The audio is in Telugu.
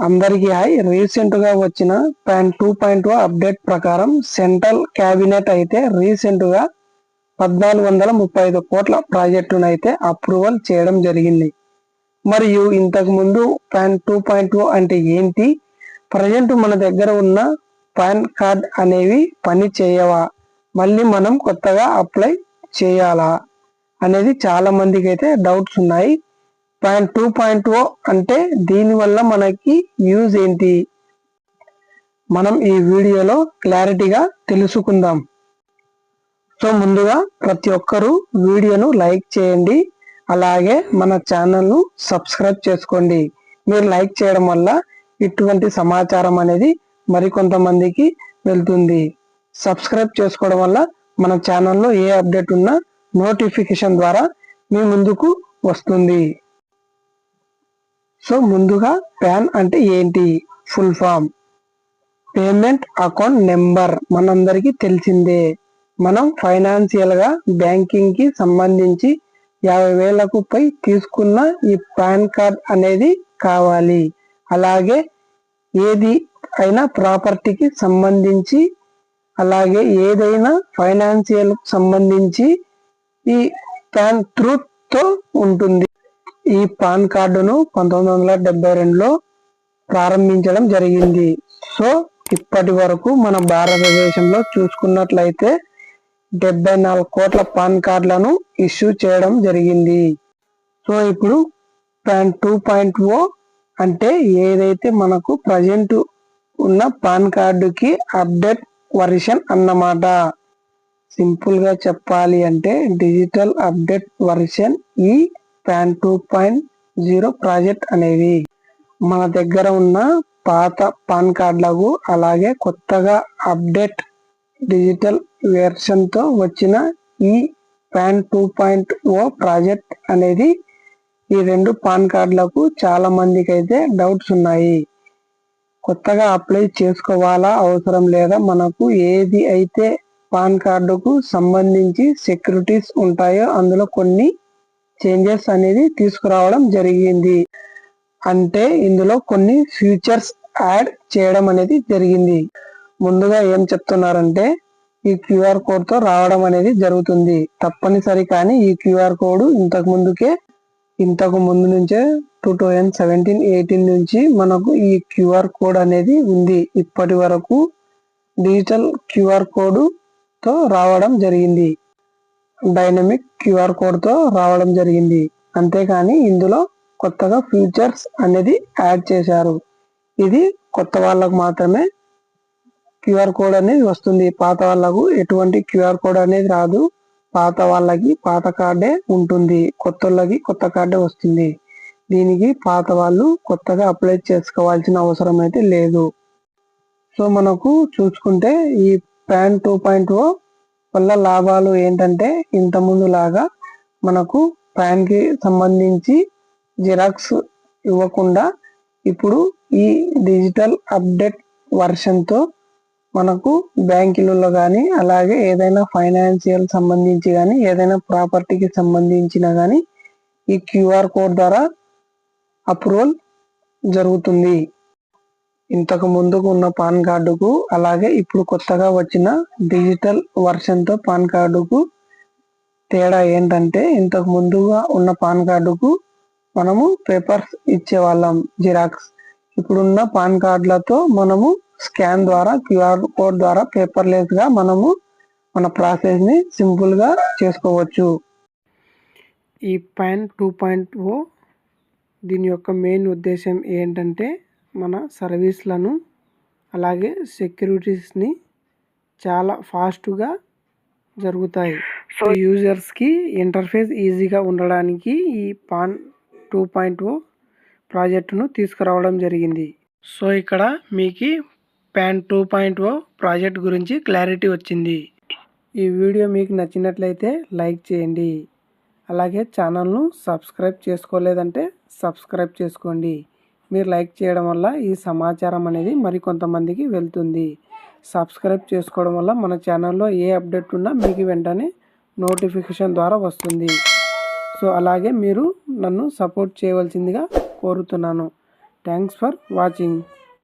అందరికీ హాయ్. రీసెంట్ గా వచ్చిన పాన్ 2.0 అప్డేట్ ప్రకారం సెంట్రల్ క్యాబినెట్ అయితే రీసెంట్ గా 1435 కోట్ల ప్రాజెక్టును అయితే అప్రూవల్ చేయడం జరిగింది. మరియు ఇంతకు ముందు పాన్ 2.0 అంటే ఏంటి, ప్రజెంట్ మన దగ్గర ఉన్న పాన్ కార్డ్ అనేవి పని చేయవా, మళ్ళీ మనం కొత్తగా అప్లై చేయాలా అనేది చాలా మందికి అయితే డౌట్స్ ఉన్నాయి. పాన్ 2.0 అంటే దీనివల్ల మనకి యూజ్ ఏంటి, మనం ఈ వీడియోలో క్లారిటీగా తెలుసుకుందాం. సో ముందుగా ప్రతి ఒక్కరూ వీడియోను లైక్ చేయండి, అలాగే మన ఛానల్ను సబ్స్క్రైబ్ చేసుకోండి. మీరు లైక్ చేయడం వల్ల ఇటువంటి సమాచారం అనేది మరికొంతమందికి వెళ్తుంది. సబ్స్క్రైబ్ చేసుకోవడం వల్ల మన ఛానల్లో ఏ అప్డేట్ ఉన్నా నోటిఫికేషన్ ద్వారా మీ ముందుకు వస్తుంది. సో ముందుగా పాన్ అంటే ఏంటి, full form payment account number. మనందరికీ తెలిసిందే. మనం ఫైనాన్షియల్ గా బ్యాంకింగ్ కి సంబంధించి 50,000కు పై తీసుకున్న ఈ పాన్ కార్డ్ అనేది కావాలి. అలాగే ఏది అయినా ప్రాపర్టీకి సంబంధించి, అలాగే ఏదైనా ఫైనాన్షియల్ సంబంధించి ఈ పాన్ ట్రూత్ తో ఉంటుంది. ఈ పాన్ కార్డును 1972లో ప్రారంభించడం జరిగింది. సో ఇప్పటి వరకు మన భారతదేశంలో చూసుకున్నట్లయితే 74 కోట్ల పాన్ కార్డులను ఇష్యూ చేయడం జరిగింది. సో ఇప్పుడు పాన్ 2.0 అంటే ఏదైతే మనకు ప్రజెంట్ ఉన్న పాన్ కార్డుకి అప్డేట్ వర్షన్ అన్నమాట. సింపుల్ గా చెప్పాలి అంటే డిజిటల్ అప్డేట్ వర్షన్ ఈ పాన్ 2.0 ప్రాజెక్ట్ అనేవి. మన దగ్గర ఉన్న పాత పాన్ కార్డులకు అలాగే కొత్తగా అప్డేట్ డిజిటల్ వెర్షన్ తో వచ్చిన ఈ పాన్ 2.0 ప్రాజెక్ట్ అనేది ఈ రెండు పాన్ కార్డులకు చాలా మందికి అయితే డౌట్స్ ఉన్నాయి. కొత్తగా అప్లై చేసుకోవాలా, అవసరం లేదా, మనకు ఏది అయితే పాన్ కార్డుకు సంబంధించి సెక్యూరిటీస్ ఉంటాయో అందులో కొన్ని చేంజెస్ అనేది తీసుకురావడం జరిగింది. అంటే ఇందులో కొన్ని ఫీచర్స్ యాడ్ చేయడం అనేది జరిగింది. ముందుగా ఏం చెప్తున్నారంటే ఈ క్యూఆర్ కోడ్ తో రావడం అనేది జరుగుతుంది, తప్పనిసరి. కానీ ఈ క్యూఆర్ కోడ్ ఇంతకు ముందు నుంచే 2017-18 నుంచి మనకు ఈ క్యూఆర్ కోడ్ అనేది ఉంది. ఇప్పటి వరకు డిజిటల్ క్యూఆర్ కోడ్ తో రావడం జరిగింది, డైనమిక్ క్యూఆర్ కోడ్ తో రావడం జరిగింది. అంతేకాని ఇందులో కొత్తగా ఫీచర్స్ అనేది యాడ్ చేశారు. ఇది కొత్త వాళ్ళకు మాత్రమే క్యూఆర్ కోడ్ అనేది వస్తుంది. పాత వాళ్ళకు ఎటువంటి క్యూఆర్ కోడ్ అనేది రాదు. పాత వాళ్ళకి పాత కార్డే ఉంటుంది, కొత్త వాళ్ళకి కొత్త కార్డే వస్తుంది. దీనికి పాత వాళ్ళు కొత్తగా అప్లై చేసుకోవాల్సిన అవసరం అయితే లేదు. సో మనకు చూసుకుంటే ఈ పాన్ 2.0 వల్ల లాభాలు ఏంటంటే, ఇంతకుముందు లాగా మనకు పాన్ కి సంబంధించి జిరాక్స్ ఇవ్వకుండా ఇప్పుడు ఈ డిజిటల్ అప్డేట్ వర్షన్ తో మనకు బ్యాంకులలో కానీ, అలాగే ఏదైనా ఫైనాన్షియల్ సంబంధించి కానీ, ఏదైనా ప్రాపర్టీకి సంబంధించిన కానీ ఈ క్యూఆర్ కోడ్ ద్వారా అప్రూవల్ జరుగుతుంది. ఇంతకు ముందుకు ఉన్న పాన్ కార్డుకు అలాగే ఇప్పుడు కొత్తగా వచ్చిన డిజిటల్ వర్షన్ తో పాన్ కార్డుకు తేడా ఏంటంటే, ఇంతకు ముందుగా ఉన్న పాన్ కార్డుకు మనము పేపర్స్ ఇచ్చేవాళ్ళం, జిరాక్స్. ఇప్పుడున్న పాన్ కార్డులతో మనము స్కాన్ ద్వారా, క్యూఆర్ కోడ్ ద్వారా పేపర్లెస్ గా మనము మన ప్రాసెస్ ని సింపుల్ గా చేసుకోవచ్చు. ఈ పాన్ 2.0 దీని యొక్క మెయిన్ ఉద్దేశం ఏంటంటే, మన సర్వీస్లను అలాగే సెక్యూరిటీస్ని చాలా ఫాస్ట్గా జరుగుతాయి. సో యూజర్స్కి ఇంటర్ఫేస్ ఈజీగా ఉండడానికి ఈ పాన్ 2.0 ప్రాజెక్టును తీసుకురావడం జరిగింది. సో ఇక్కడ మీకు పాన్ 2.0 ప్రాజెక్ట్ గురించి క్లారిటీ వచ్చింది. ఈ వీడియో మీకు నచ్చినట్లయితే లైక్ చేయండి, అలాగే ఛానల్ను సబ్స్క్రైబ్ చేసుకోలేదంటే సబ్స్క్రైబ్ చేసుకోండి. మీరు లైక్ చేయడం వల్ల ఈ సమాచారం అనేది మరికొంతమందికి వెళ్తుంది. సబ్స్క్రైబ్ చేసుకోవడం వల్ల మన ఛానల్లో ఏ అప్డేట్ ఉన్నా మీకు వెంటనే నోటిఫికేషన్ ద్వారా వస్తుంది. సో అలాగే మీరు నన్ను సపోర్ట్ చేయవలసిందిగా కోరుతున్నాను. Thanks for watching.